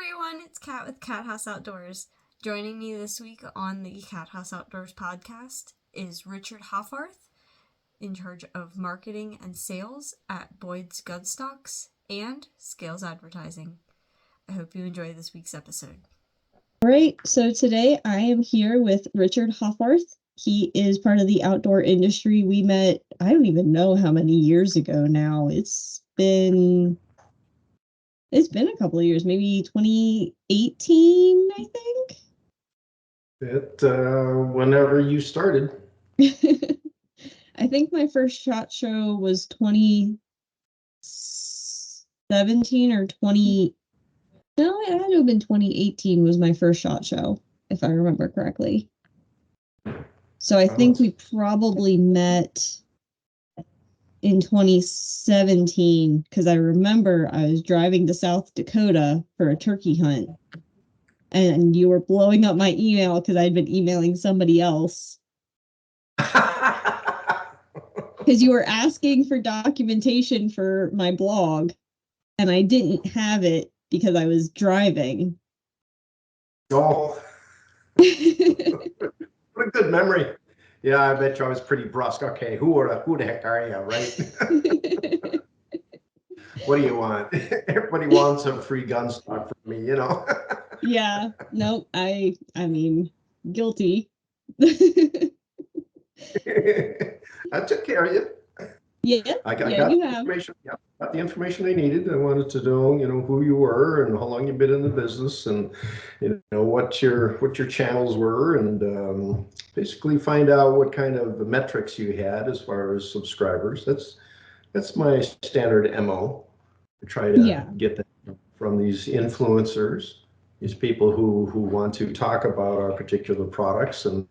everyone, it's Kat with Kat Haas Outdoors. Joining me this week on the Kat Haas Outdoors Podcast is Richard Hoffarth, in charge of marketing and sales at Boyd's Gunstocks and Scales Advertising. I hope you enjoy this week's episode. All right, so today I am here with Richard Hoffarth. He is part of the outdoor industry. We met, I don't even know how many years ago now. It's been a couple of years, maybe 2018, I think. Whenever you started. I think my first SHOT Show was 2017 or 20. No, it had to have been 2018 was my first SHOT Show, if I remember correctly. So I think we probably met in 2017, because I remember I was driving to South Dakota for a turkey hunt, and you were blowing up my email because I'd been emailing somebody else. Because you were asking for documentation for my blog, and I didn't have it because I was driving. Oh, what a good memory. Yeah, I bet you I was pretty brusque. Okay, who the heck are you, right? What do you want? Everybody wants a free gun stock from me, you know? Yeah, nope, I mean, guilty. I took care of you. Yeah, I got you the have. information. Yeah, got the information I needed. I wanted to know, who you were and how long you've been in the business, and what your channels were, and basically find out what kind of metrics you had as far as subscribers. That's my standard MO. I try to get that from these influencers, these people who want to talk about our particular products, and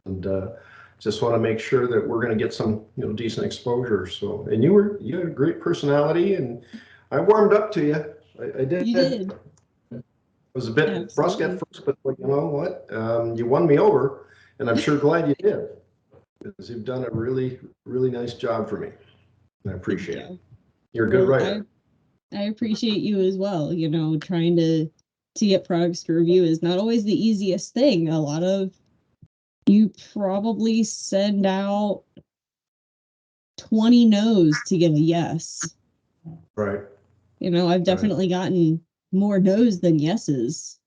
just want to make sure that we're going to get some decent exposure. So, and you had a great personality, and I warmed up to you. I did. You did. I was a bit Absolutely. brusque at first, but you know what? You won me over, and I'm sure glad you did, because you've done a really, really nice job for me. And I appreciate it. You're a good writer. I appreciate you as well. Trying to get products to review is not always the easiest thing. You probably send out 20 no's to get a yes. Right. I've definitely gotten more no's than yeses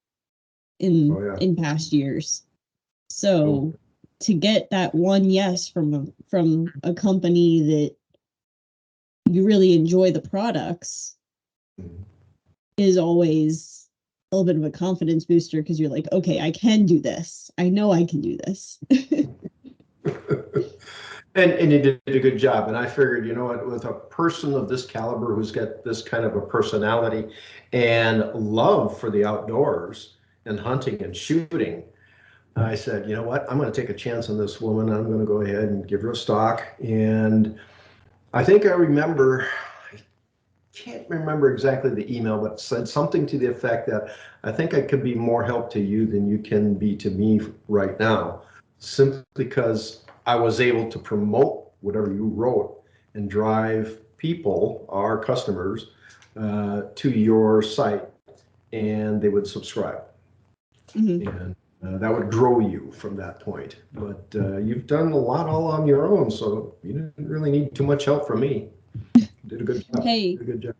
in past years. So to get that one yes from a company that you really enjoy the products is always a little bit of a confidence booster, because you're like, okay, I can do this. I know I can do this. And you did a good job. And I figured, with a person of this caliber who's got this kind of a personality and love for the outdoors and hunting and shooting, I said, you know what, I'm going to take a chance on this woman. I'm going to go ahead and give her a stock. And I think I remember, I can't remember exactly the email, but said something to the effect that I think I could be more help to you than you can be to me right now, simply because I was able to promote whatever you wrote and drive people, our customers, to your site, and they would subscribe. And that would grow you from that point. But you've done a lot all on your own, so you didn't really need too much help from me. You did a good job. Hey, did a good job.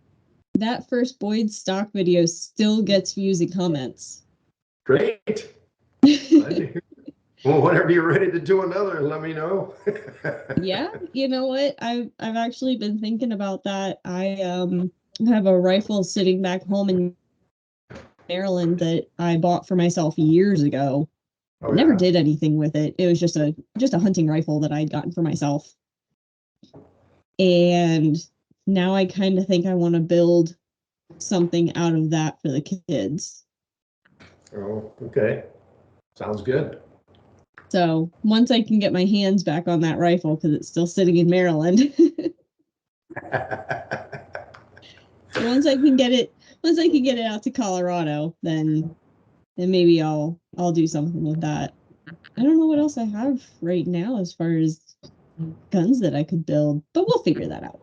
That first Boyd stock video still gets views and comments. Great. Well, whenever you're ready to do another, let me know. Yeah, you know what? I've actually been thinking about that. I have a rifle sitting back home in Maryland that I bought for myself years ago. Never did anything with it. It was just a hunting rifle that I'd gotten for myself. And now I kind of think I want to build something out of that for the kids. Oh, okay. Sounds good. So once I can get my hands back on that rifle, because it's still sitting in Maryland. Once I can get it out to Colorado, then maybe I'll do something with that. I don't know what else I have right now as far as guns that I could build, but we'll figure that out.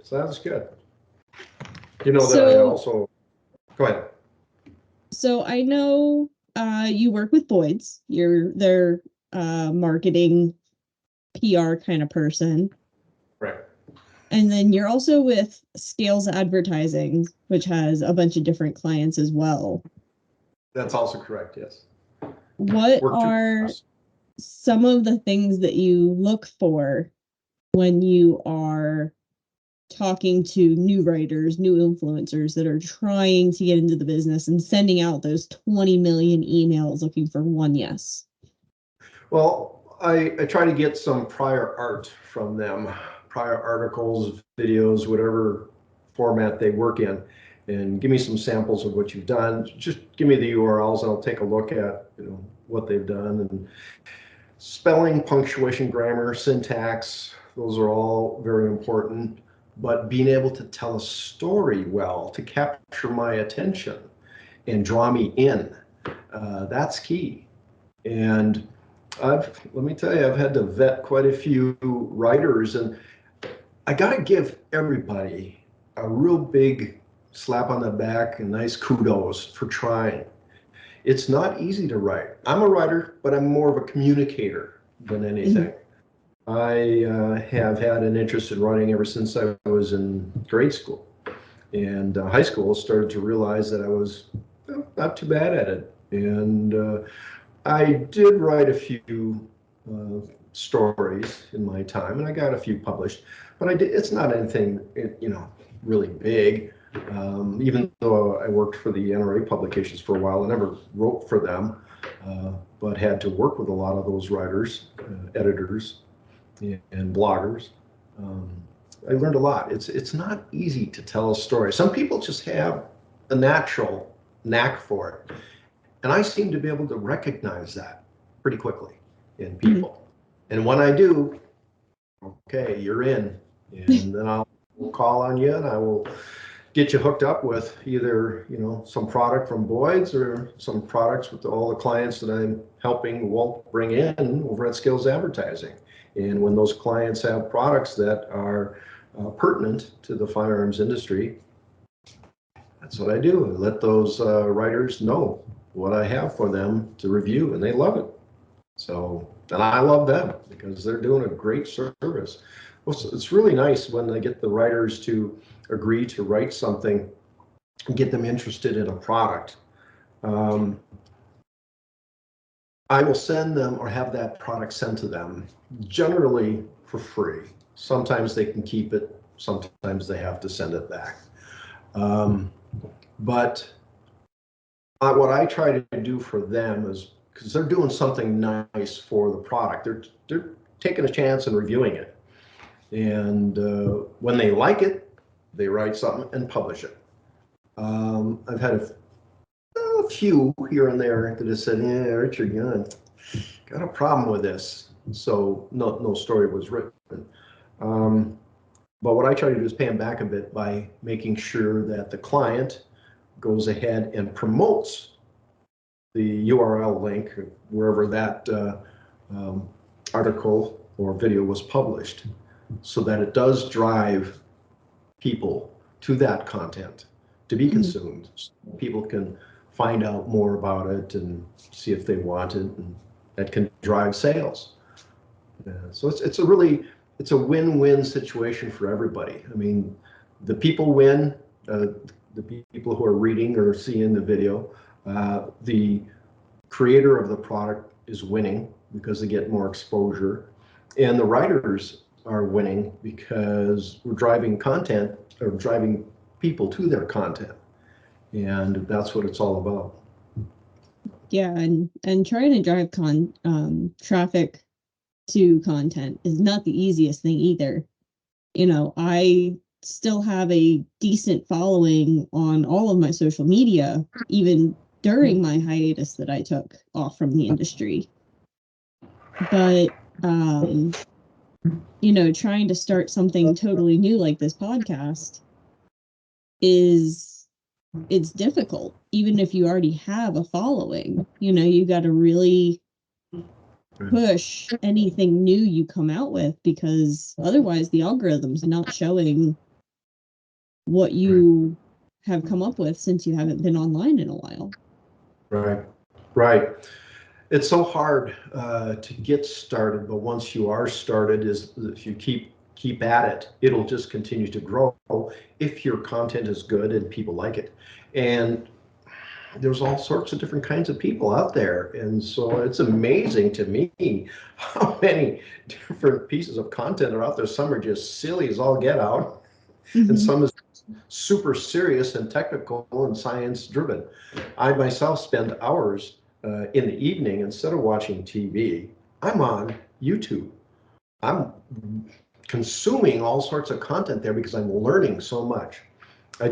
Sounds good. You know that I also Go ahead. So I know you work with Boyd's. You're their marketing PR kind of person. Right. And then you're also with Scales Advertising, which has a bunch of different clients as well. That's also correct, yes. What are some of the things that you look for when you are talking to new writers, new influencers that are trying to get into the business and sending out those 20 million emails looking for one yes? Well, I try to get some prior art from them, prior articles, videos, whatever format they work in, and give me some samples of what you've done. Just give me the URLs and I'll take a look at, what they've done, and spelling, punctuation, grammar, syntax, those are all very important. But being able to tell a story well, to capture my attention and draw me in, that's key. And let me tell you, I've had to vet quite a few writers, and I got to give everybody a real big slap on the back and nice kudos for trying. It's not easy to write. I'm a writer, but I'm more of a communicator than anything. I have had an interest in writing ever since I was in grade school. And high school, started to realize that I was not too bad at it. And I did write a few stories in my time, and I got a few published, but it's not anything, really big. Even though I worked for the NRA publications for a while, I never wrote for them, but had to work with a lot of those writers, editors, and bloggers. I learned a lot. It's not easy to tell a story. Some people just have a natural knack for it. And I seem to be able to recognize that pretty quickly in people. And when I do, okay, you're in. And then I'll call on you and I will get you hooked up with either, some product from Boyd's or some products with all the clients that I'm helping Walt bring in over at Skills Advertising. And when those clients have products that are pertinent to the firearms industry, that's what I do. I let those writers know what I have for them to review, and they love it. So, and I love them because they're doing a great service. Well, it's really nice when they get the writers to agree to write something and get them interested in a product. I will send them or have that product sent to them, generally for free. Sometimes they can keep it, sometimes they have to send it back. But what I try to do for them is, because they're doing something nice for the product, they're taking a chance and reviewing it. And when they like it, they write something and publish it. I've had a few here and there that have said, "Yeah, Richard, got a problem with this." So no story was written. But what I try to do is pay them back a bit by making sure that the client goes ahead and promotes the URL link wherever that article or video was published, so that it does drive people to that content to be consumed. So people can find out more about it and see if they want it, and that can drive sales. So it's a win-win situation for everybody. I mean, the people win, the people who are reading or seeing the video. The creator of the product is winning because they get more exposure, and the writers are winning because we're driving content or driving people to their content, and that's what it's all about. Yeah, and trying to drive traffic to content is not the easiest thing either. I still have a decent following on all of my social media, even during my hiatus that I took off from the industry. But trying to start something totally new like this podcast it's difficult, even if you already have a following. You got to really push anything new you come out with, because otherwise the algorithm's not showing what you have come up with since you haven't been online in a while. Right. It's so hard to get started, but once you are started, is if you keep at it, it'll just continue to grow if your content is good and people like it. And there's all sorts of different kinds of people out there. And so it's amazing to me how many different pieces of content are out there. Some are just silly as all get out, and some is super serious and technical and science driven. I myself spend hours in the evening, instead of watching TV, I'm on YouTube. I'm consuming all sorts of content there because I'm learning so much. I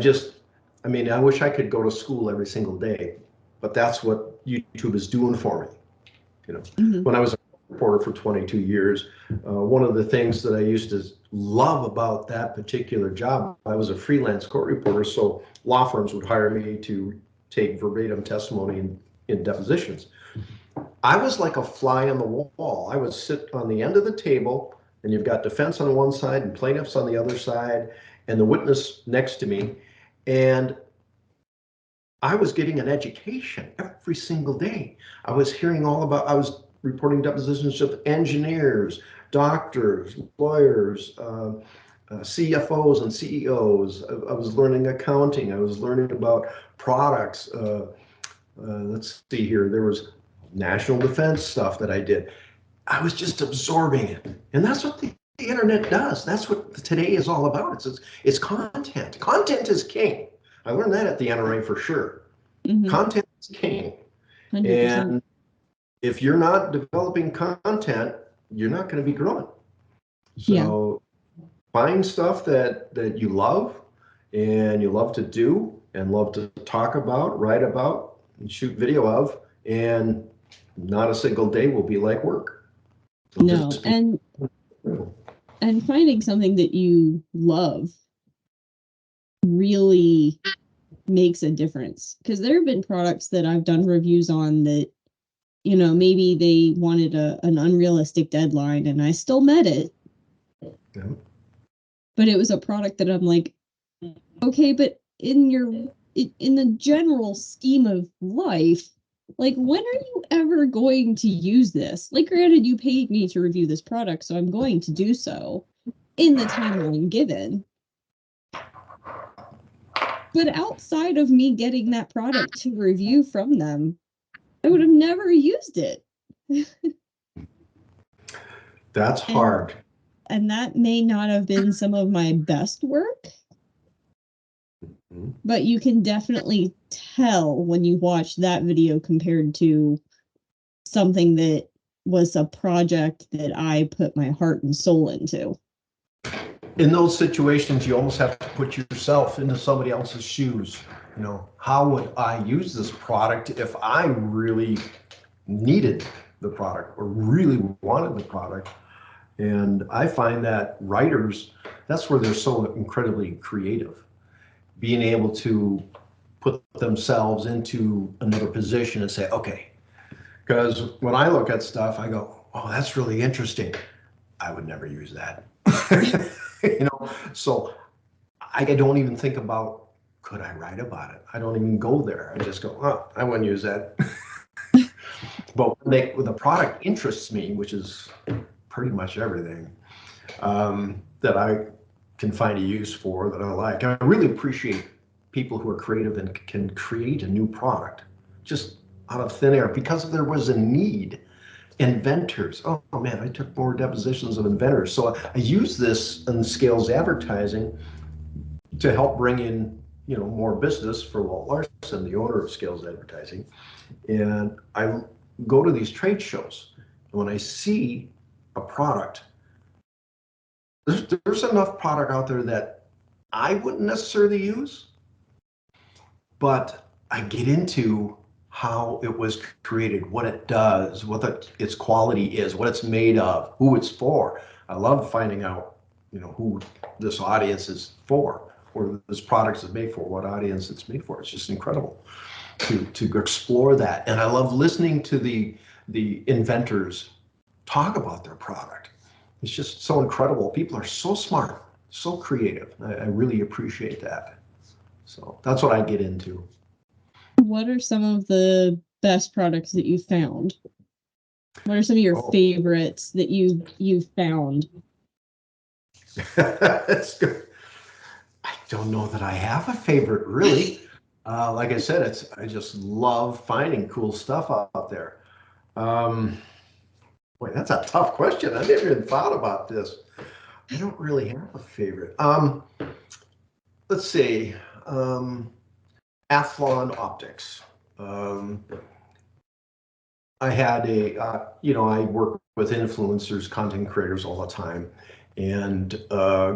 wish I could go to school every single day, but that's what YouTube is doing for me. When I was a reporter for 22 years, one of the things that I used to love about that particular job, I was a freelance court reporter, so law firms would hire me to take verbatim testimony in depositions. I was like a fly on the wall. I would sit on the end of the table, and you've got defense on one side and plaintiffs on the other side, and the witness next to me. And I was getting an education every single day. I was reporting depositions of engineers, doctors, lawyers, CFOs and CEOs. I was learning accounting. I was learning about products. Let's see here. There was national defense stuff that I did. I was just absorbing it. And that's what the internet does. That's what today is all about. It's content. Content is king. I learned that at the NRA for sure. Content is king. 100%. And if you're not developing content, you're not going to be growing. So find stuff that you love and you love to do and love to talk about, write about, and shoot video of, and not a single day will be like work. And finding something that you love really makes a difference, because there have been products that I've done reviews on that, maybe they wanted an unrealistic deadline and I still met it. But it was a product that I'm like, okay, but in the general scheme of life, like, when are you ever going to use this? Like, granted, you paid me to review this product, so I'm going to do so in the timeline given. But outside of me getting that product to review from them, I would have never used it. That's hard. And that may not have been some of my best work. But you can definitely tell when you watch that video compared to something that was a project that I put my heart and soul into. In those situations, you almost have to put yourself into somebody else's shoes. How would I use this product if I really needed the product or really wanted the product? And I find that writers, that's where they're so incredibly creative. Being able to put themselves into another position and say, okay, because when I look at stuff, I go, oh, that's really interesting. I would never use that. So I don't even think about, could I write about it? I don't even go there. I just go, oh, I wouldn't use that. But when the product interests me, which is pretty much everything that I can find a use for, that I like. I really appreciate people who are creative and can create a new product just out of thin air because there was a need. Inventors. Oh man, I took more depositions of inventors. So I use this in Scales Advertising to help bring in, more business for Walt Larson, the owner of Scales Advertising. And I go to these trade shows. And when I see a product, there's enough product out there that I wouldn't necessarily use, but I get into how it was created, what it does, what its quality is, what it's made of, who it's for. I love finding out, who this audience is for, or this product is made for, what audience it's made for. It's just incredible to explore that. And I love listening to the inventors talk about their product. It's just so incredible. People are so smart, so creative. I really appreciate that. So that's what I get into. What are some of the best products that you found? What are some of your favorites that you've found? That's good. I don't know that I have a favorite, really. Like I said, I just love finding cool stuff out there. Boy, that's a tough question. I never even thought about this. I don't really have a favorite. Let's see. Athlon Optics. I had I work with influencers, content creators all the time, and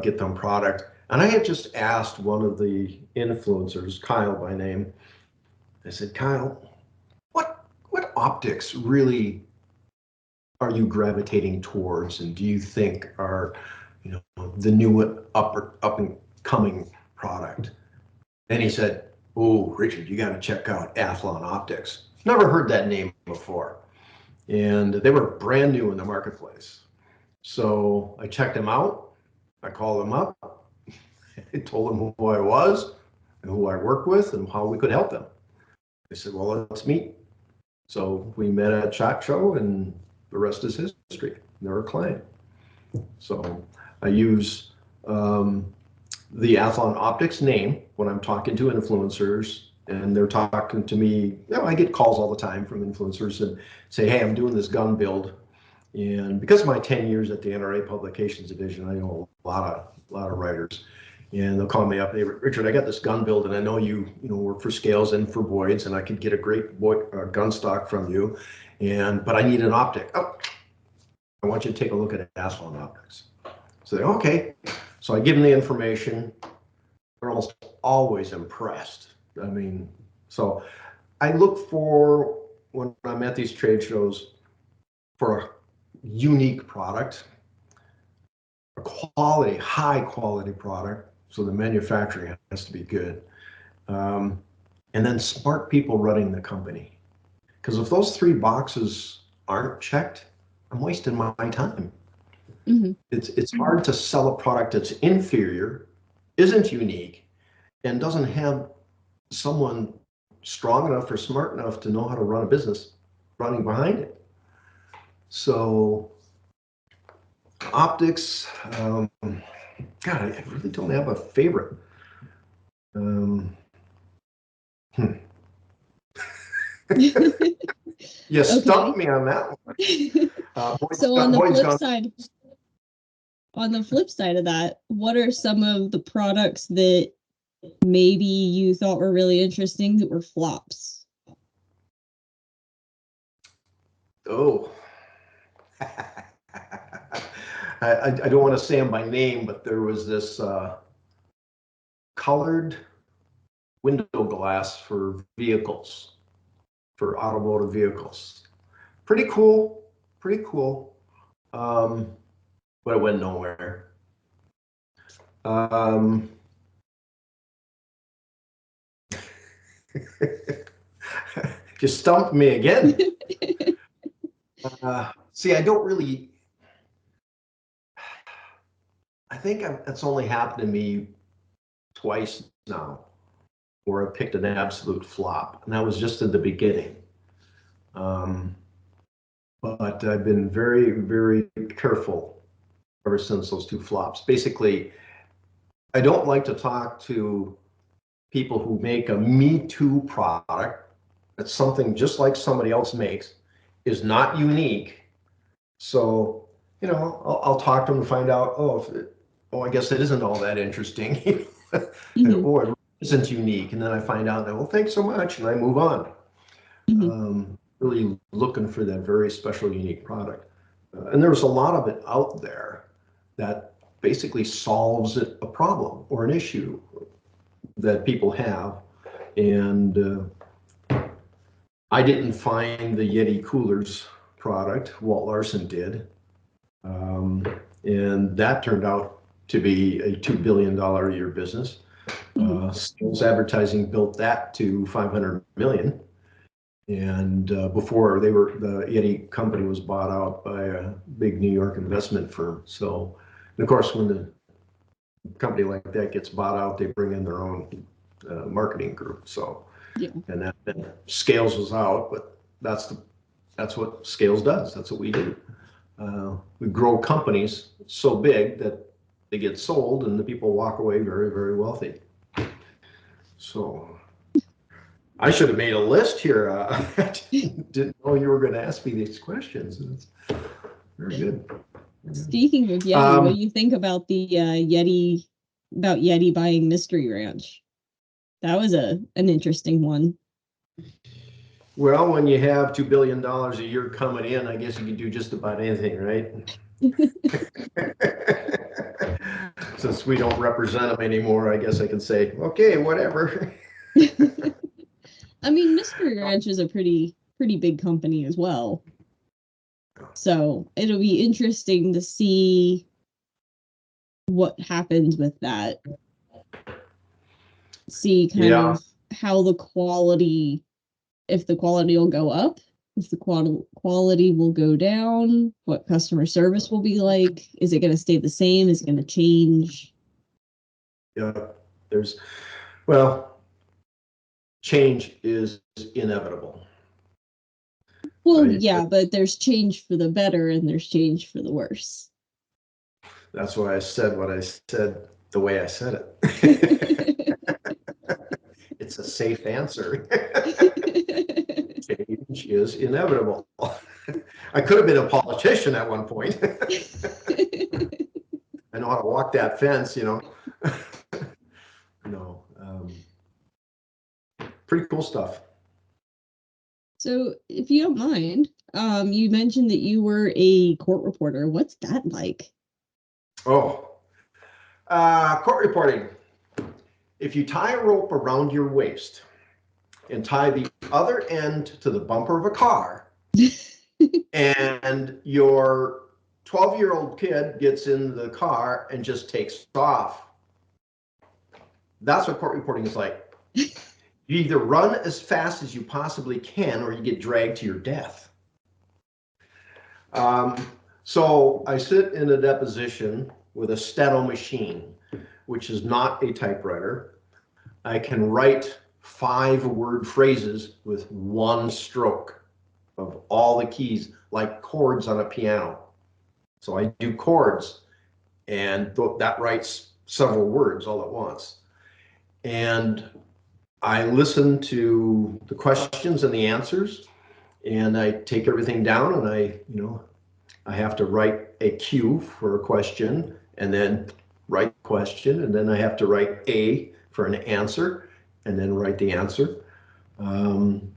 get them product. And I had just asked one of the influencers, Kyle by name. I said, Kyle, what optics really are you gravitating towards, and do you think are, the new up and coming product? And he said, oh, Richard, you got to check out Athlon Optics. Never heard that name before. And they were brand new in the marketplace. So I checked them out. I called them up. I told them who I was and who I work with and how we could help them. They said, well, let's meet. So we met at SHOT Show, and the rest is history. They're a client. So I use the Athlon Optics name when I'm talking to influencers and they're talking to me. I get calls all the time from influencers and say, hey, I'm doing this gun build. And because of my 10 years at the NRA Publications Division, I know a lot of writers. And they'll call me up, hey, Richard, I got this gun build, and I know you work for Scales and for Boyd's, and I could get a great gun stock from you, but I need an optic. Oh, I want you to take a look at Athlon Optics. So okay. So I give them the information. They're almost always impressed. I mean, so I look for, when I'm at these trade shows, for a unique product, a quality, high quality product. So the manufacturing has to be good. And then smart people running the company. Because if those three boxes aren't checked, I'm wasting my time. Mm-hmm. It's hard to sell a product that's inferior, isn't unique, and doesn't have someone strong enough or smart enough to know how to run a business running behind it. So optics, God, I really don't have a favorite. You stumped me on that one. So on the flip side of that, what are some of the products that maybe you thought were really interesting that were flops? Oh, I don't want to say them by name, but there was this colored window glass for vehicles, for automotive vehicles. Pretty cool, but it went nowhere. You stumped me again. See, I don't really. I think it's only happened to me twice now, where I picked an absolute flop, and that was just in the beginning. But I've been very, very careful ever since those two flops. Basically, I don't like to talk to people who make a Me Too product. That's something just like somebody else makes, is not unique. So, I'll talk to them and find out, I guess it isn't all that interesting. Mm-hmm. Or it isn't unique. And then I find out that, well, thanks so much. And I move on. Mm-hmm. Really looking for that very special, unique product. And there's a lot of it out there that basically solves a problem or an issue that people have. And I didn't find the Yeti coolers product. Walt Larson did. And that turned out to be a $2 billion a year business. Skills Advertising built that to $500 million. And before the Yeti company was bought out by a big New York investment firm. So, and of course, when the company like that gets bought out, they bring in their own marketing group. So, Yeah. and then Scales was out, but that's what Scales does. That's what we do. We grow companies so big that they get sold and the people walk away very, very wealthy. So I should have made a list here. I didn't know you were going to ask me these questions. It's very good. Speaking of Yeti, what do you think about the Yeti buying Mystery Ranch? That was an interesting one. Well, when you have $2 billion a year coming in, I guess you can do just about anything, right? Since we don't represent them anymore, I guess I can say, okay, whatever. I mean, Mystery Ranch is a pretty big company as well. So it'll be interesting to see what happens with that. See kind of how the quality, if the quality will go up, if the quality will go down, what customer service will be like. Is it going to stay the same? Is it going to change? Yeah, change is inevitable. Well, right? Yeah, but there's change for the better and there's change for the worse. That's why I said what I said the way I said it. It's a safe answer. Change is inevitable. I could have been a politician at one point. I know how to walk that fence, No, pretty cool stuff. So, if you don't mind, you mentioned that you were a court reporter. What's that like? Oh, court reporting. If you tie a rope around your waist and tie the other end to the bumper of a car, and your 12-year-old kid gets in the car and just takes off, that's what court reporting is like. You either run as fast as you possibly can or you get dragged to your death. So I sit in a deposition with a steno machine, which is not a typewriter. I can write 5-word phrases with one stroke of all the keys, like chords on a piano. So I do chords, and that writes several words all at once. And I listen to the questions and the answers, and I take everything down, and I have to write a cue for a question, and then write the question, and then I have to write A for an answer, and then write the answer, and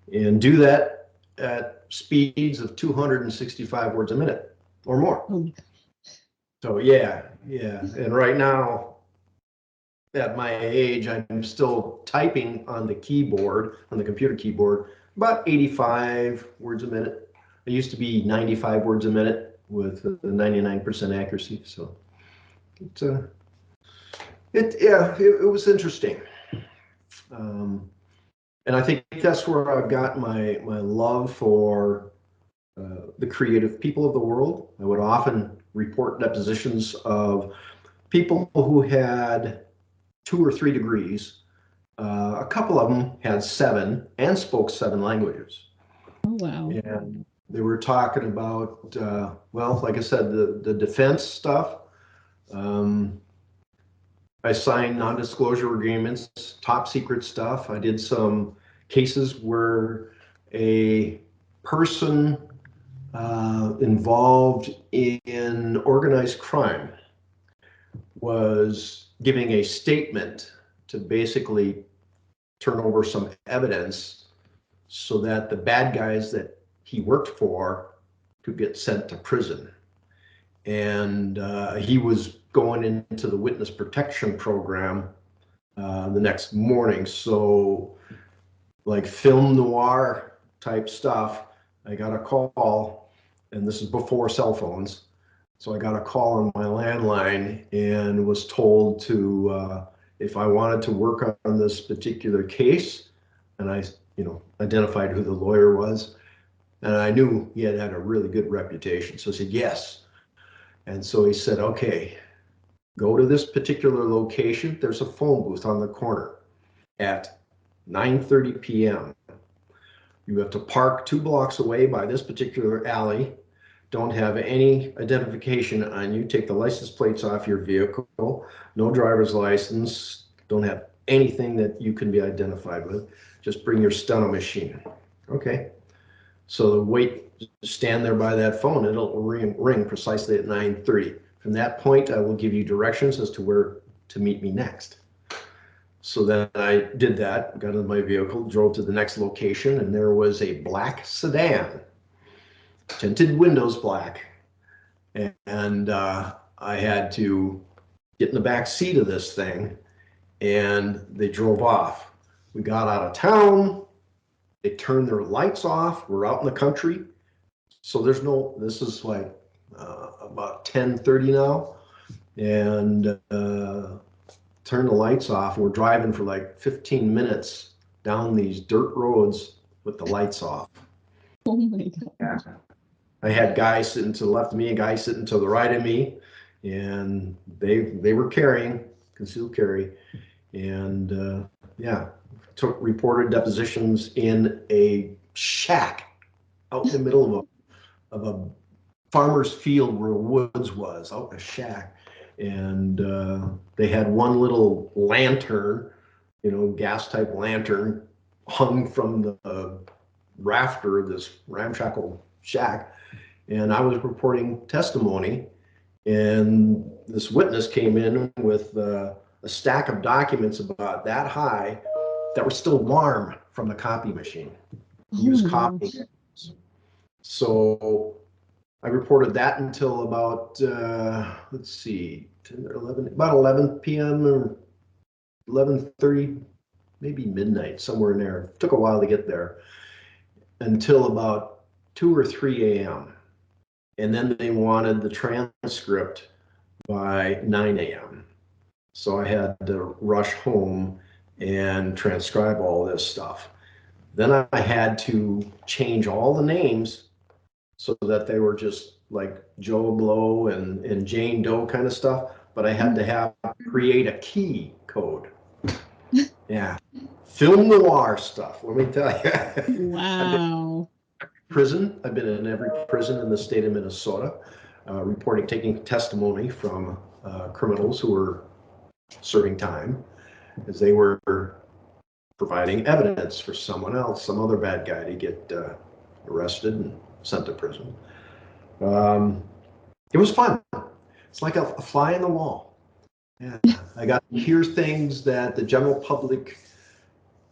do that at speeds of 265 words a minute or more. Oh. So yeah. And right now, at my age, I'm still typing on the keyboard, on the computer keyboard, about 85 words a minute. I used to be 95 words a minute with 99% accuracy. So it was interesting. And I think that's where I've got my love for the creative people of the world. I would often report depositions of people who had 2 or 3 degrees. A couple of them had 7 and spoke 7 languages. Oh, wow. And they were talking about, like I said, the defense stuff. I signed non-disclosure agreements, top secret stuff. I did some cases where a person involved in organized crime was giving a statement to basically turn over some evidence so that the bad guys that he worked for could get sent to prison. And he was going into the witness protection program the next morning. So like film noir type stuff, I got a call, and this is before cell phones. So I got a call on my landline and was told to, if I wanted to work on this particular case, and I, identified who the lawyer was, and I knew he had a really good reputation. So I said, yes. And so he said, okay, go to this particular location. There's a phone booth on the corner. at 9:30 p.m. You have to park 2 blocks away by this particular alley. Don't have any identification on you. Take the license plates off your vehicle. No driver's license. Don't have anything that you can be identified with. Just bring your steno machine. Okay. So stand there by that phone. It'll ring precisely at 9:30. From that point, I will give you directions as to where to meet me next. So then I did that, got in my vehicle, drove to the next location, and there was a black sedan, tinted windows black. And I had to get in the back seat of this thing, and they drove off. We got out of town. They turned their lights off. We're out in the country. So this is like about 10:30 now. And turn the lights off. We're driving for like 15 minutes down these dirt roads with the lights off. Oh my God. Yeah. I had guys sitting to the left of me, a guy sitting to the right of me, and they were carrying, concealed carry. And reported depositions in a shack out in the middle of a farmer's field where woods was, out in a shack. And they had one little lantern, gas type lantern hung from the rafter of this ramshackle shack. And I was reporting testimony, and this witness came in with a stack of documents about that high that were still warm from the copy machine. He was copying. So I reported that until about, 10 or 11, about 11 p.m. or 11:30, maybe midnight, somewhere in there. It took a while to get there until about 2 or 3 a.m. And then they wanted the transcript by 9 a.m. So I had to rush home and transcribe all this stuff. Then I had to change all the names so that they were just like Joe Blow and Jane Doe kind of stuff, but I had to create a key code. Yeah. Film noir stuff, let me tell you. Wow. I've been in every prison in the state of Minnesota, taking testimony from criminals who were serving time, as they were providing evidence for someone else, some other bad guy, to get arrested and sent to prison. It was fun. It's like a fly in the wall. Yeah, I got to hear things that the general public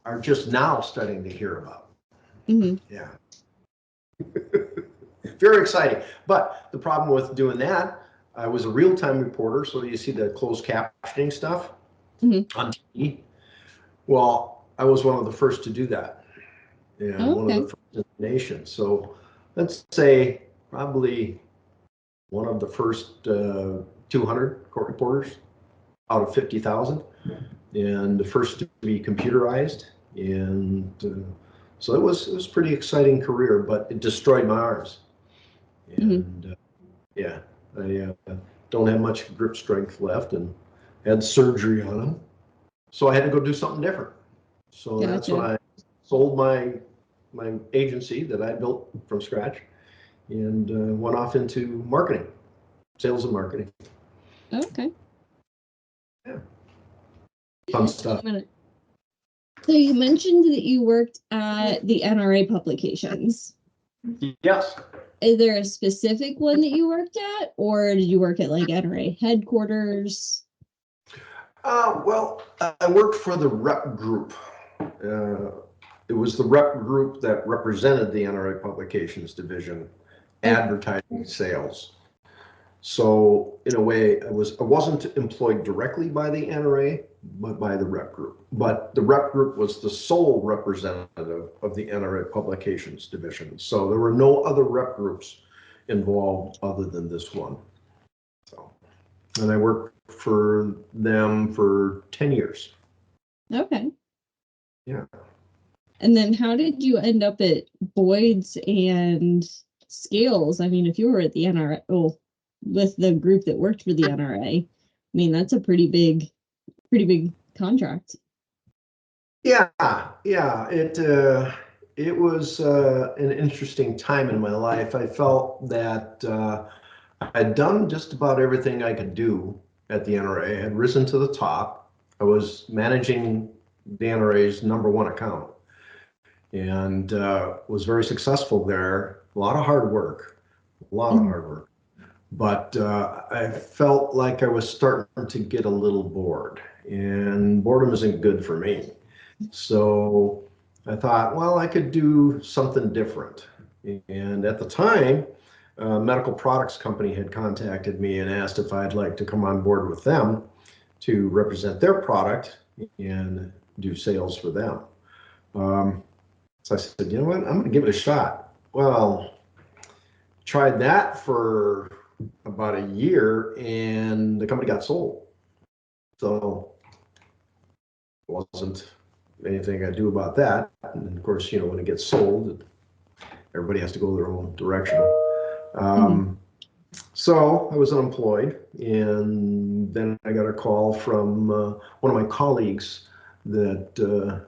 are just now starting to hear about. Mm-hmm. Yeah. Very exciting. But the problem with doing that, I was a real-time reporter, so you see the closed captioning stuff on TV. Well, I was one of the first to do that, and one of the first in the nation. So let's say probably one of the first 200 court reporters out of 50,000, and the first to be computerized. And so it was pretty exciting career, but it destroyed my arms. And I don't have much grip strength left, and had surgery on them. So I had to go do something different. So that's when I sold my agency that I built from scratch, and went off into marketing, sales and marketing. Okay. Yeah. Fun stuff. So you mentioned that you worked at the NRA publications. Yes. Is there a specific one that you worked at, or did you work at like NRA headquarters? Well, I worked for the rep group. It was the rep group that represented the NRA Publications Division, advertising sales. So in a way, I wasn't employed directly by the NRA, but by the rep group. But the rep group was the sole representative of the NRA Publications Division. So there were no other rep groups involved other than this one. So, and I worked for them for 10 years. Okay. Yeah. And then how did you end up at Boyd's and Scales? I mean, if you were at the NRA, with the group that worked for the NRA, I mean, that's a pretty big contract. Yeah, yeah. It was an interesting time in my life. I felt that I'd done just about everything I could do at the NRA. I had risen to the top. I was managing the NRA's #1 account and was very successful there. A lot of hard work, a lot of Mhm. hard work. But I felt like I was starting to get a little bored, and boredom isn't good for me. So I thought, well, I could do something different. And at the time, a medical products company had contacted me and asked if I'd like to come on board with them to represent their product and do sales for them. Um, so I said, you know what, I'm going to give it a shot. Well, tried that for about a year and the company got sold. So it wasn't anything I do about that. And of course, when it gets sold, everybody has to go their own direction. Mhm. So I was unemployed, and then I got a call from one of my colleagues that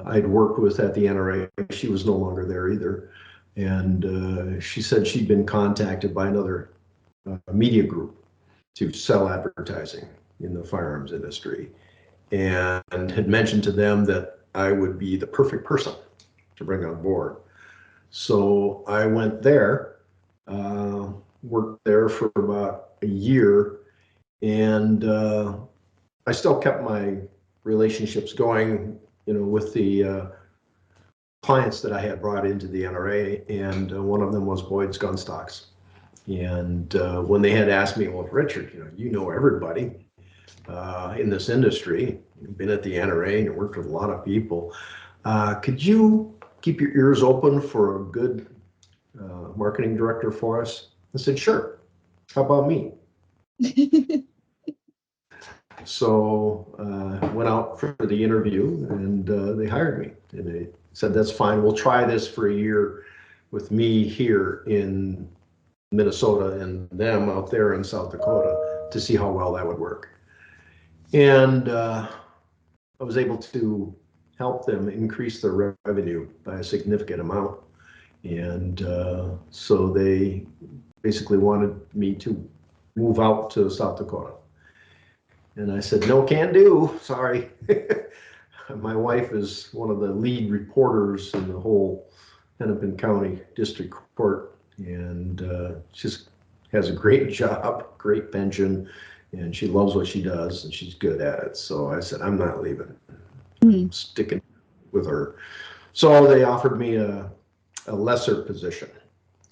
I'd worked with at the NRA. She was no longer there either. And she said she'd been contacted by another media group to sell advertising in the firearms industry, and had mentioned to them that I would be the perfect person to bring on board. So I went there, worked there for about a year, and I still kept my relationships going, with the clients that I had brought into the NRA, and one of them was Boyd's Gun Stocks. And when they had asked me, well, Richard, you know everybody in this industry, you've been at the NRA and you worked with a lot of people. Could you keep your ears open for a good marketing director for us? I said, sure. How about me? So went out for the interview, and they hired me. And they said, that's fine. We'll try this for a year with me here in Minnesota and them out there in South Dakota to see how well that would work. And I was able to help them increase their revenue by a significant amount. And so they basically wanted me to move out to South Dakota. And I said, no, can't do. Sorry. My wife is one of the lead reporters in the whole Hennepin County District Court. And just has a great job, great pension, and she loves what she does and she's good at it. So I said, I'm not leaving. I'm Mhm. sticking with her. So they offered me a lesser position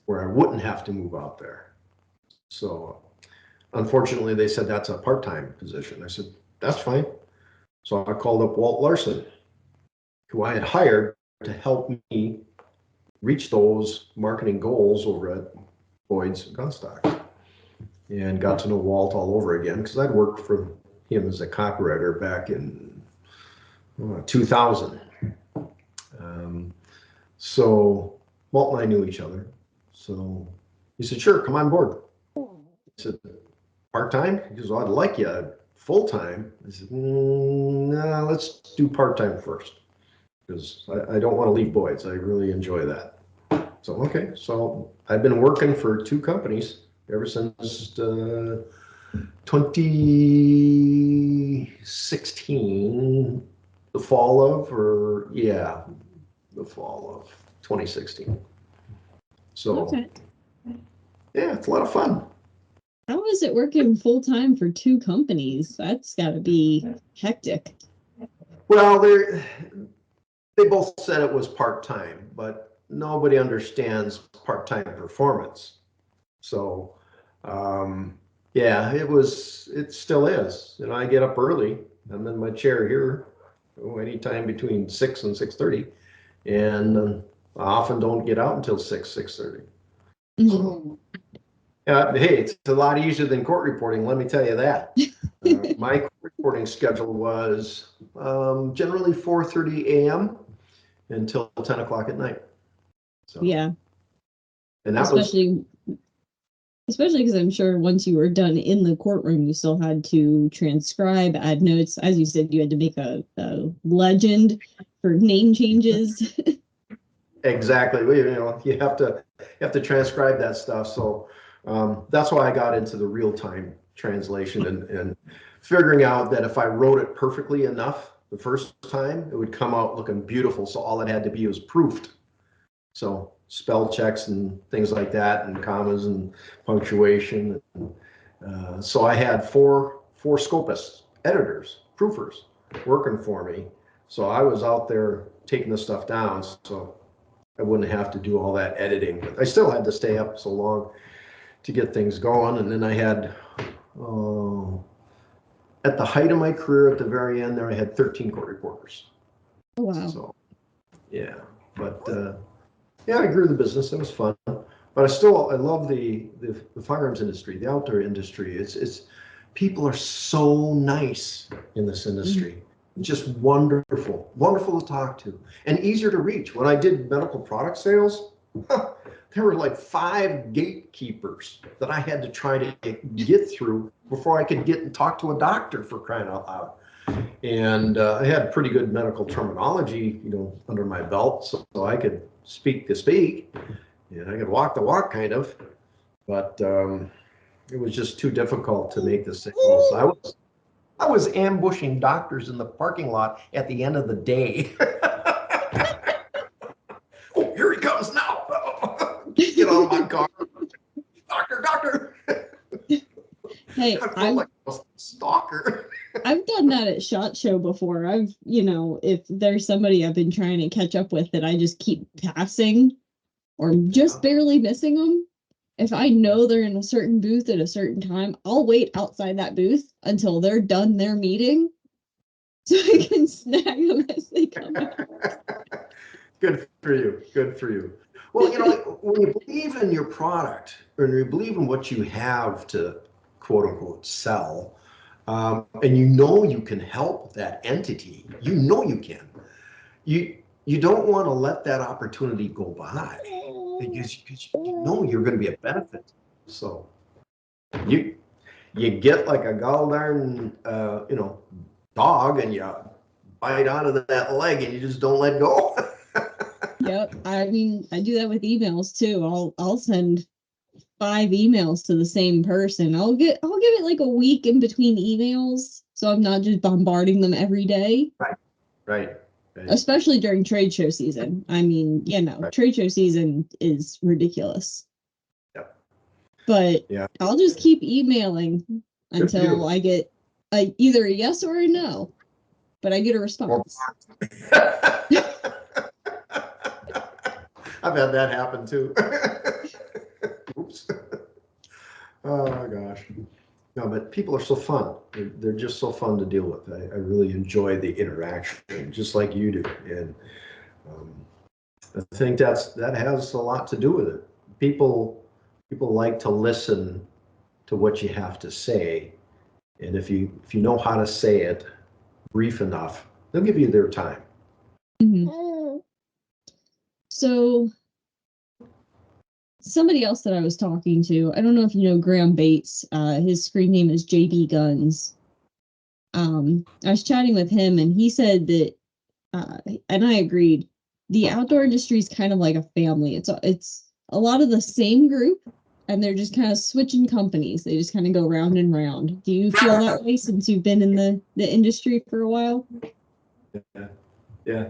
where I wouldn't have to move out there. So unfortunately, they said that's a part-time position. I said, that's fine. So I called up Walt Larson, who I had hired to help me reach those marketing goals over at Boyd's Gunstock, and got to know Walt all over again because I'd worked for him as a copywriter back in 2000. Um, so Walt and I knew each other. So he said, sure, come on board. I said, part-time? He goes, well, I'd like you full-time. I said, nah, let's do part-time first because I don't want to leave Boyd's. I really enjoy that. So, okay. So I've been working for two companies ever since 2016, the fall of, the fall of 2016. So, Okay. yeah, it's a lot of fun. How is it working full time for two companies? That's got to be hectic. Well, they both said it was part-time, but nobody understands part-time performance. So, yeah, it still is. I get up early. I'm in my chair here anytime between 6 and 6:30, and I often don't get out until 6:30. So, hey, it's a lot easier than court reporting, let me tell you that. My court reporting schedule was generally 4:30 a.m. until 10 o'clock at night. So, Yeah, and that was especially Especially because I'm sure once you were done in the courtroom, you still had to transcribe, add notes. As you said, you had to make a legend for name changes. Exactly. Well, you have to transcribe that stuff. So that's why I got into the real-time translation and figuring out that if I wrote it perfectly enough the first time, it would come out looking beautiful. So all it had to be was proofed. So spell checks and things like that, and commas and punctuation. So I had four scopists, editors, proofers working for me. So I was out there taking the stuff down. So I wouldn't have to do all that editing. But I still had to stay up so long to get things going. And then I had, at the height of my career, at the very end there, I had 13 court reporters. Oh, wow. So, yeah. But, yeah, I grew the business. It was fun. But I love the firearms industry, the outdoor industry. It's people are so nice in this industry. Just wonderful to talk to and easier to reach. When I did medical product sales, there were like 5 gatekeepers that I had to try to get through before I could get and talk to a doctor, for crying out loud. And I had pretty good medical terminology, under my belt, so I could speak the speak, and I could walk the walk, kind of. But it was just too difficult to make the sales. I was ambushing doctors in the parking lot at the end of the day. Oh, here he comes now. Get out of my car. Doctor. Hey, I'm like a stalker. I've done that at SHOT Show before. If there's somebody I've been trying to catch up with that I just keep passing or just barely missing them, if I know they're in a certain booth at a certain time, I'll wait outside that booth until they're done their meeting so I can snag them as they come out. Good for you. Well, when you believe in your product, or you believe in what you have to quote unquote sell, and you can help that entity, you can. You don't want to let that opportunity go by because you're going to be a benefit. So you get like a gall darn dog, and you bite onto that leg and you just don't let go. Yep. I mean, I do that with emails too. I'll send 5 emails to the same person. I'll give it like a week in between emails, so I'm not just bombarding them every day. Right. Especially during trade show season. I mean, Right. Trade show season is ridiculous. Yep. But yeah, I'll just keep emailing until I get either a yes or a no. But I get a response. I've had that happen too. Oops. Oh my gosh. No, but people are so fun. They're just so fun to deal with. I really enjoy the interaction, just like you do. And I think that has a lot to do with it. People like to listen to what you have to say, and if you know how to say it brief enough, they'll give you their time. Mm-hmm. So somebody else that I was talking to, I don't know if you know Graham Bates. His screen name is JB Guns. I was chatting with him, and he said that, and I agreed, the outdoor industry is kind of like a family. It's a lot of the same group, and they're just kind of switching companies. They just kind of go round and round. Do you feel that way since you've been in the industry for a while? Yeah.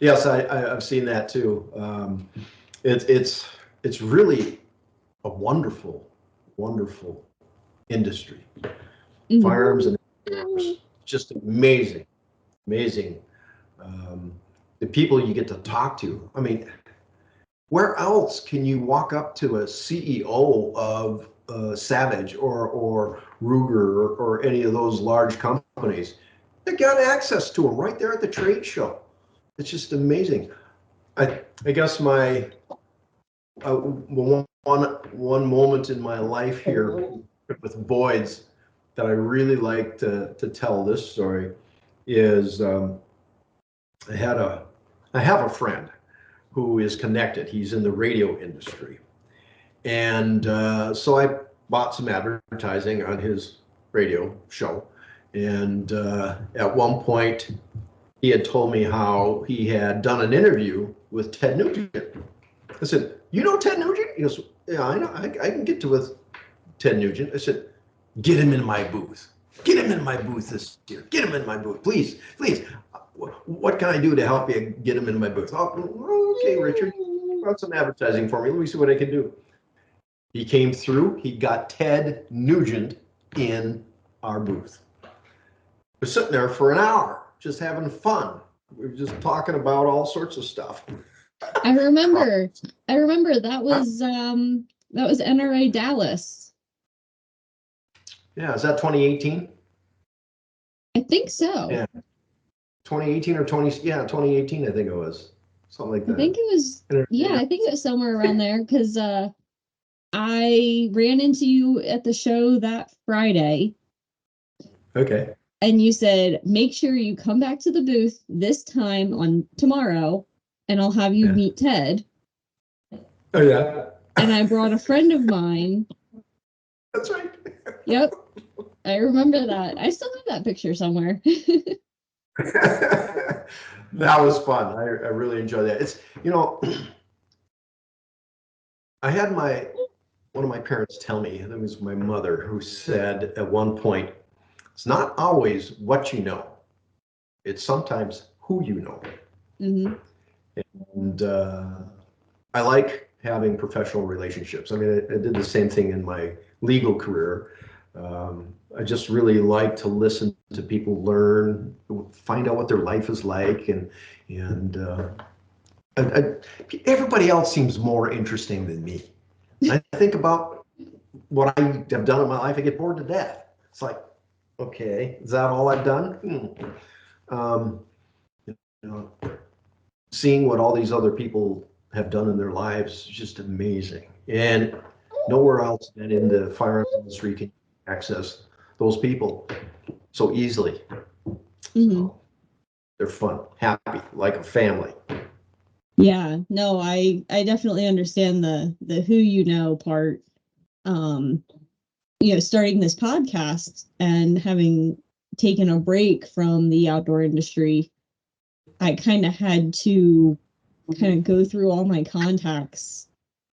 Yes, I've seen that too. It's really a wonderful industry. Mm-hmm. Firearms and outdoors, just amazing. The people you get to talk to. I mean, where else can you walk up to a CEO of Savage or Ruger or any of those large companies? They got access to them right there at the trade show. It's just amazing. I guess my one moment in my life here with Boyd's that I really like to tell this story is I have a friend who is connected. He's in the radio industry, and so bought some advertising on his radio show. And at one point, he had told me how he had done an interview with Ted Nugent. I said, "You know Ted Nugent?" He goes, "Yeah, I know. I can get to with Ted Nugent." I said, "Get him in my booth. Get him in my booth this year. Get him in my booth. Please, please. What can I do to help you get him in my booth?" "Oh, okay, Richard. Got some advertising for me. Let me see what I can do." He came through. He got Ted Nugent in our booth. We're sitting there for an hour, just having fun. We were just talking about all sorts of stuff. I remember that was NRA Dallas. Yeah, is that 2018? I think so. Yeah. 2018 or 2018, I think it was. Something like that. I think it was, yeah, I think it was somewhere around there, because I ran into you at the show that Friday. Okay. And you said, make sure you come back to the booth this time on tomorrow, and I'll have you meet Ted. Oh, yeah. And I brought a friend of mine. That's right. Yep. I remember that. I still have that picture somewhere. That was fun. I really enjoyed that. It's, I had one of my parents tell me, and it was my mother, who said at one point, "It's not always what you know. It's sometimes who you know." Mm-hmm. And I like having professional relationships. I mean, I did the same thing in my legal career. I just really like to listen to people, learn, find out what their life is like, and everybody else seems more interesting than me. I think about what I have done in my life. I get bored to death. It's like, okay, is that all I've done? Seeing what all these other people have done in their lives is just amazing. And nowhere else than in the firearms industry can you access those people so easily. Mm-hmm. So they're fun, happy, like a family. Yeah, no, I definitely understand the who you know part. Starting this podcast and having taken a break from the outdoor industry, I kind of had to kind of go through all my contacts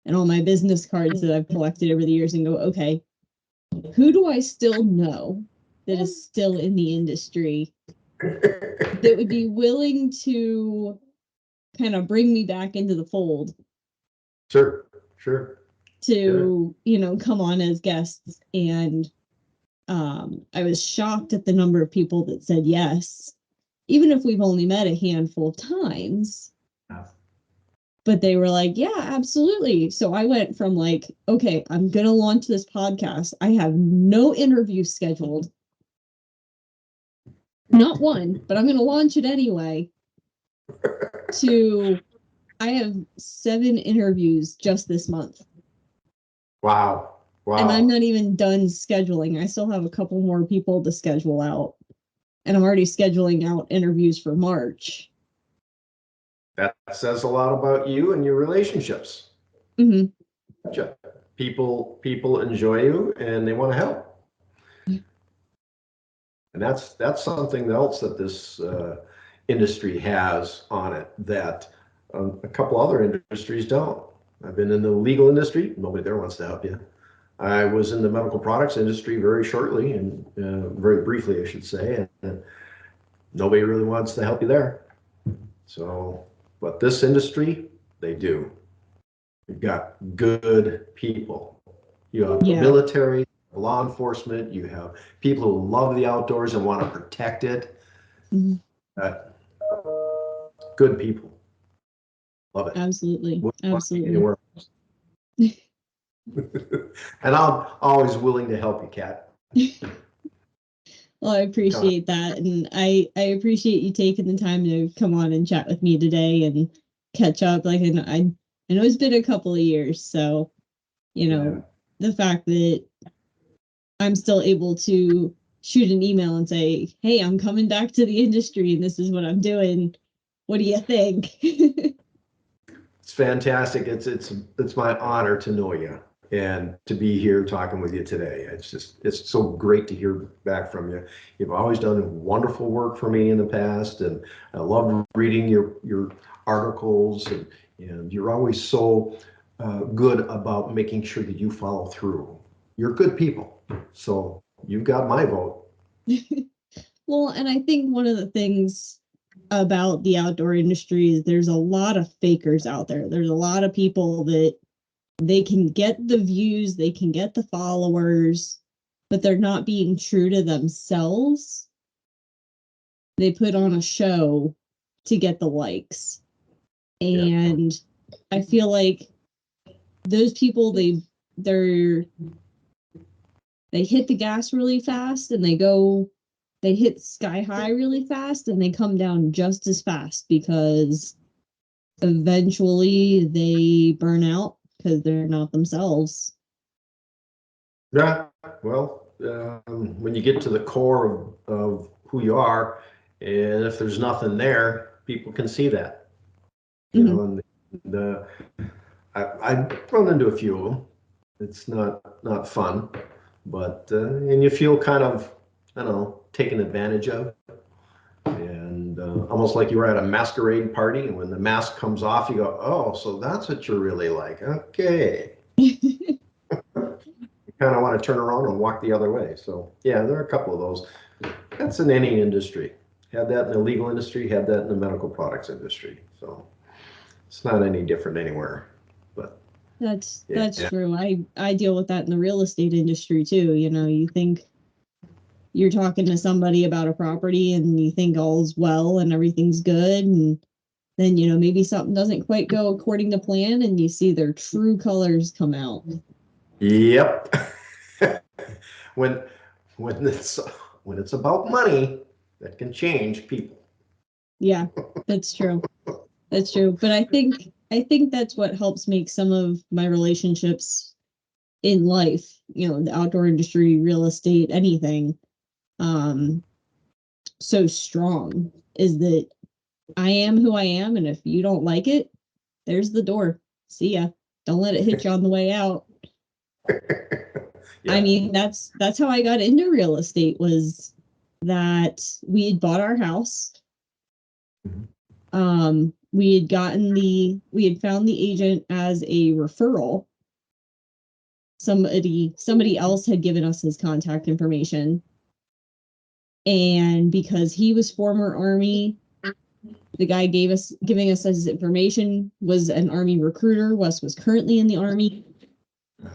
and all my business cards that I've collected over the years and go, okay, who do I still know that is still in the industry that would be willing to kind of bring me back into the fold? Sure. To, come on as guests. And I was shocked at the number of people that said yes, even if we've only met a handful of times. Yeah. But they were like, yeah, absolutely. So I went from like, okay, I'm going to launch this podcast. I have no interview scheduled. Not one, but I'm going to launch it anyway. To, I have 7 interviews just this month. Wow. And I'm not even done scheduling. I still have a couple more people to schedule out. And I'm already scheduling out interviews for March. That says a lot about you and your relationships. Mm-hmm. People enjoy you and they want to help. And that's something else that this industry has on it that a couple other industries don't. I've been in the legal industry. Nobody there wants to help you. I was in the medical products industry very shortly and very briefly, I should say, and nobody really wants to help you there. So, but this industry, they do. You've got good people. You have the military, law enforcement, you have people who love the outdoors and want to protect it. Mm-hmm. Good people. Love it. Absolutely. Anywhere else. And I'm always willing to help you, Kat. Well, I appreciate that. And I appreciate you taking the time to come on and chat with me today and catch up. Like, I know it's been a couple of years. So, the fact that I'm still able to shoot an email and say, hey, I'm coming back to the industry and this is what I'm doing. What do you think? It's fantastic. It's my honor to know you. and to be here talking with you today. It's so great to hear back from you. You've always done wonderful work for me in the past, and I love reading your articles, and you're always so good about making sure that you follow through. You're good people, so you've got my vote. Well, and I think one of the things about the outdoor industry is there's a lot of fakers out there. There's a lot of people that they can get the views, they can get the followers, but they're not being true to themselves. They put on a show to get the likes. And I feel like those people, they hit the gas really fast, and they hit sky high really fast, and they come down just as fast because eventually they burn out because they're not themselves. Yeah, well, when you get to the core of who you are, and if there's nothing there, people can see that. You know, and I've run into a few of them. It's not fun, but and you feel kind of, I don't know, taken advantage of, and almost like you were at a masquerade party, and when the mask comes off, you go, oh, so that's what you're really like. Okay. Kind of want to turn around and walk the other way. So yeah, there are a couple of those. That's in any industry. Had that in the legal industry, had that in the medical products industry. So it's not any different anywhere. But that's true. I deal with that in the real estate industry too. You know, you think you're talking to somebody about a property and you think all's well and everything's good, and then, you know, maybe something doesn't quite go according to plan, and you see their true colors come out. Yep. when it's about money, that can change people. Yeah, that's true. That's true. But I think that's what helps make some of my relationships in life, you know, the outdoor industry, real estate, anything, so strong, is that I am who I am, and if you don't like it, there's the door. See ya. Don't let it hit you on the way out. Yeah. I mean, that's how I got into real estate, was that we had bought our house. We had found the agent as a referral. Somebody else had given us his contact information. And because he was former Army, the guy giving us his information was an Army recruiter. Wes was currently in the Army.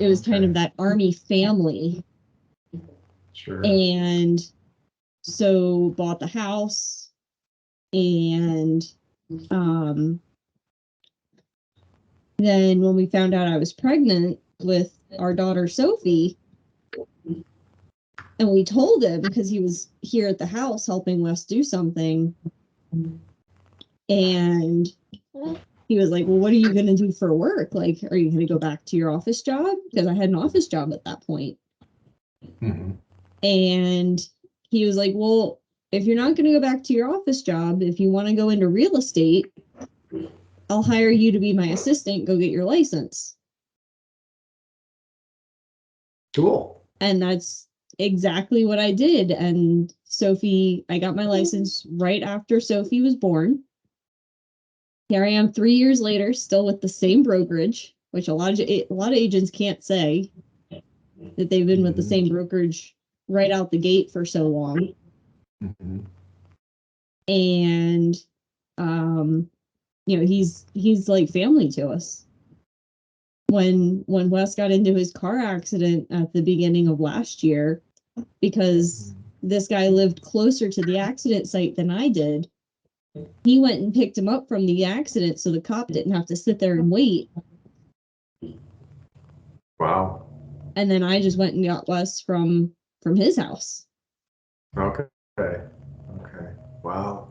It was kind of that Army family. Sure. And so bought the house, and then when we found out I was pregnant with our daughter Sophie, and we told him because he was here at the house helping Wes do something, and he was like, well, what are you going to do for work? Like, are you going to go back to your office job? Because I had an office job at that point. And he was like, well, if you're not going to go back to your office job, if you want to go into real estate, I'll hire you to be my assistant. Go get your license. Cool. And that's exactly what I did. And I got my license right after Sophie was born. Here I am 3 years later, still with the same brokerage, which a lot of agents can't say that they've been with the same brokerage right out the gate for so long. And you know, he's like family to us. When Wes got into his car accident at the beginning of last year, because this guy lived closer to the accident site than I did, he went and picked him up from the accident so the cop didn't have to sit there and wait. Wow. And then I just went and got Wes from his house. Okay. Wow.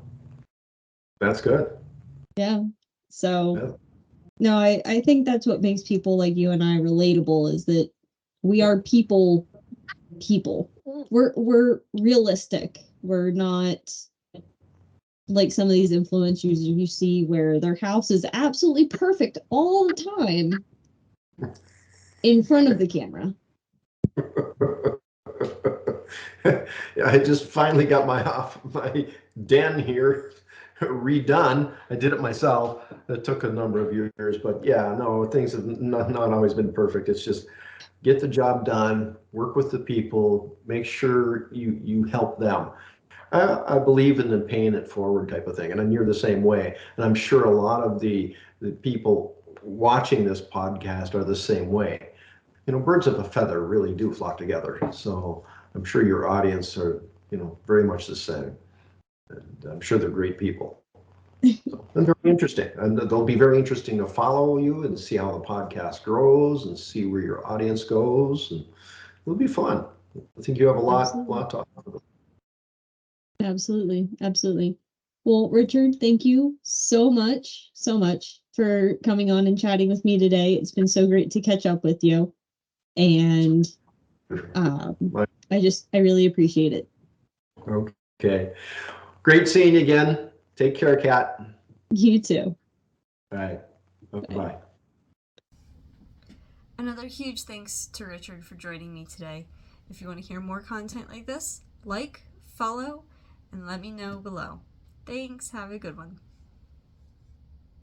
That's good. Yeah. So, no, I think that's what makes people like you and I relatable, is that we are people. We're realistic. We're not like some of these influencers you see where their house is absolutely perfect all the time. in front of the camera. I just finally got my den here redone. I did it myself. It took a number of years, but yeah, no, things have not always been perfect. It's just get the job done, work with the people, make sure you help them. I believe in the paying it forward type of thing, and you're the same way. And I'm sure a lot of the people watching this podcast are the same way. Birds of a feather really do flock together. So I'm sure your audience are, very much the same. And I'm sure they're great people. So, and very interesting. And they'll be very interesting to follow you and see how the podcast grows and see where your audience goes. And it'll be fun. I think you have a lot to talk about. Absolutely. Absolutely. Well, Richard, thank you so much for coming on and chatting with me today. It's been so great to catch up with you. And I really appreciate it. Okay. Great seeing you again. Take care, Kat. You too. All right. Bye-bye. Another huge thanks to Richard for joining me today. If you want to hear more content like this, follow, and let me know below. Thanks. Have a good one.